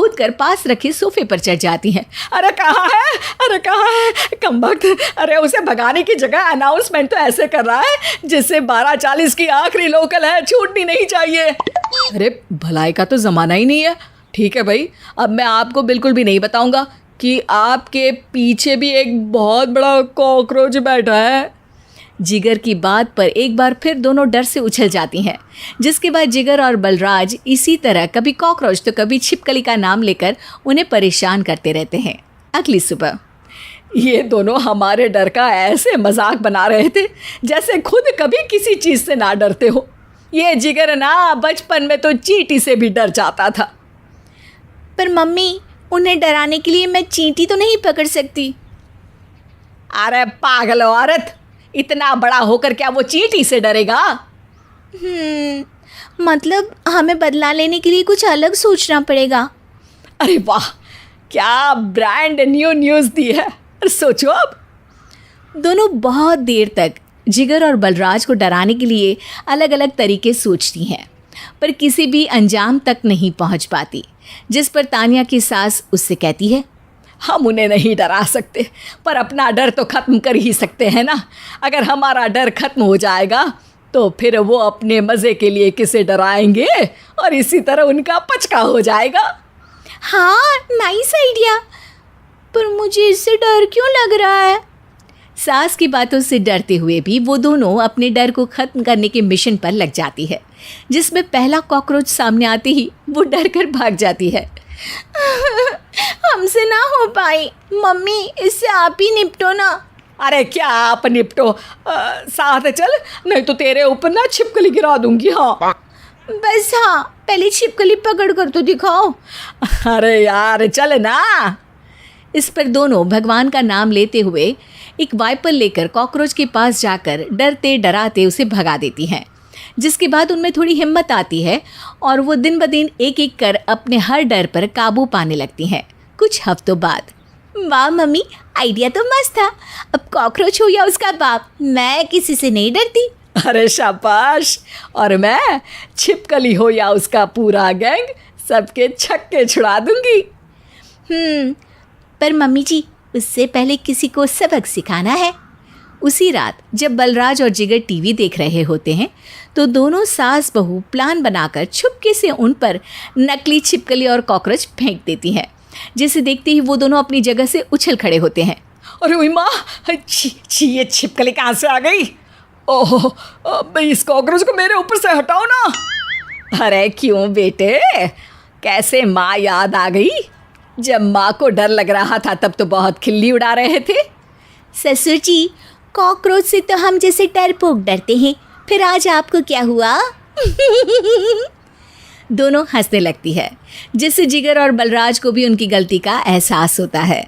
कूद कर पास रखे सोफे पर चढ़ जाती हैं। अरे कहाँ है, अरे कहाँ है कमबख्त, अरे उसे भगाने की जगह अनाउंसमेंट तो ऐसे कर रहा है जिससे 12:40 की आखिरी लोकल है, छूटनी नहीं चाहिए। अरे भलाई का तो ज़माना ही नहीं है। ठीक है भाई, अब मैं आपको बिल्कुल भी नहीं बताऊंगा कि आपके पीछे भी एक बहुत बड़ा कॉकरोच बैठा है। जिगर की बात पर एक बार फिर दोनों डर से उछल जाती हैं, जिसके बाद जिगर और बलराज इसी तरह कभी कॉकरोच तो कभी छिपकली का नाम लेकर उन्हें परेशान करते रहते हैं। अगली सुबह ये दोनों हमारे डर का ऐसे मजाक बना रहे थे जैसे खुद कभी किसी चीज़ से ना डरते हो। ये जिगर ना बचपन में तो चींटी से भी डर जाता था। पर मम्मी, उन्हें डराने के लिए मैं चींटी तो नहीं पकड़ सकती। अरे पागल औरत, इतना बड़ा होकर क्या वो चींटी से डरेगा? मतलब हमें बदला लेने के लिए कुछ अलग सोचना पड़ेगा। अरे वाह, क्या ब्रांड न्यू न्यूज़ दी है। सोचो अब। दोनों बहुत देर तक जिगर और बलराज को डराने के लिए अलग अलग तरीके सोचती हैं, पर किसी भी अंजाम तक नहीं पहुंच पाती। जिस पर तानिया की सास उससे कहती है, हम उन्हें नहीं डरा सकते, पर अपना डर तो ख़त्म कर ही सकते हैं ना। अगर हमारा डर ख़त्म हो जाएगा तो फिर वो अपने मज़े के लिए किसे डराएंगे और इसी तरह उनका पचका हो जाएगा। हाँ, नाइस आइडिया, पर मुझे इससे डर क्यों लग रहा है? सास की बातों से डरते हुए भी वो दोनों अपने डर को ख़त्म करने के मिशन पर लग जाती है, जिसमें पहला कॉकरोच सामने आते ही वो डर कर भाग जाती है। हमसे ना हो पाई मम्मी, इससे आप ही निपटो ना। अरे क्या आप निपटो, साथ चल, नहीं तो तेरे ऊपर ना छिपकली गिरा दूंगी। हाँ बस, हाँ पहले छिपकली पकड़ कर तो दिखाओ। अरे यार चल ना। इस पर दोनों भगवान का नाम लेते हुए एक वाइपर लेकर कॉकरोच के पास जाकर डरते डराते उसे भगा देती हैं, जिसके बाद उनमें थोड़ी हिम्मत आती है और वो दिन ब दिन एक एक कर अपने हर डर पर काबू पाने लगती हैं। कुछ हफ्तों बाद, वाह मम्मी, आइडिया तो मस्त था। अब कॉकरोच हो या उसका बाप, मैं किसी से नहीं डरती। अरे शाबाश। और मैं छिपकली हो या उसका पूरा गैंग, सबके छक्के छुड़ा दूंगी। पर मम्मी जी, उससे पहले किसी को सबक सिखाना है। उसी रात जब बलराज और जिगर टीवी देख रहे होते हैं तो दोनों सास बहू प्लान बनाकर छुपके से उन पर नकली छिपकली और कॉकरोच फेंक देती हैं, जिसे देखते ही वो दोनों अपनी जगह से उछल खड़े होते हैं। अरे ओए माँ, छी ये छिपकली कहाँ से आ गई? ओह, इस कॉकरोच को मेरे ऊपर से हटाओ ना। अरे क्यों बेटे, कैसे माँ याद आ गई? जब माँ को डर लग रहा था तब तो बहुत खिल्ली उड़ा रहे थे। ससुर जी, कॉकरोच से तो हम जैसे डरपोक डरते हैं, फिर आज आपको क्या हुआ? दोनों हंसने लगती है, जिससे जिगर और बलराज को भी उनकी गलती का एहसास होता है।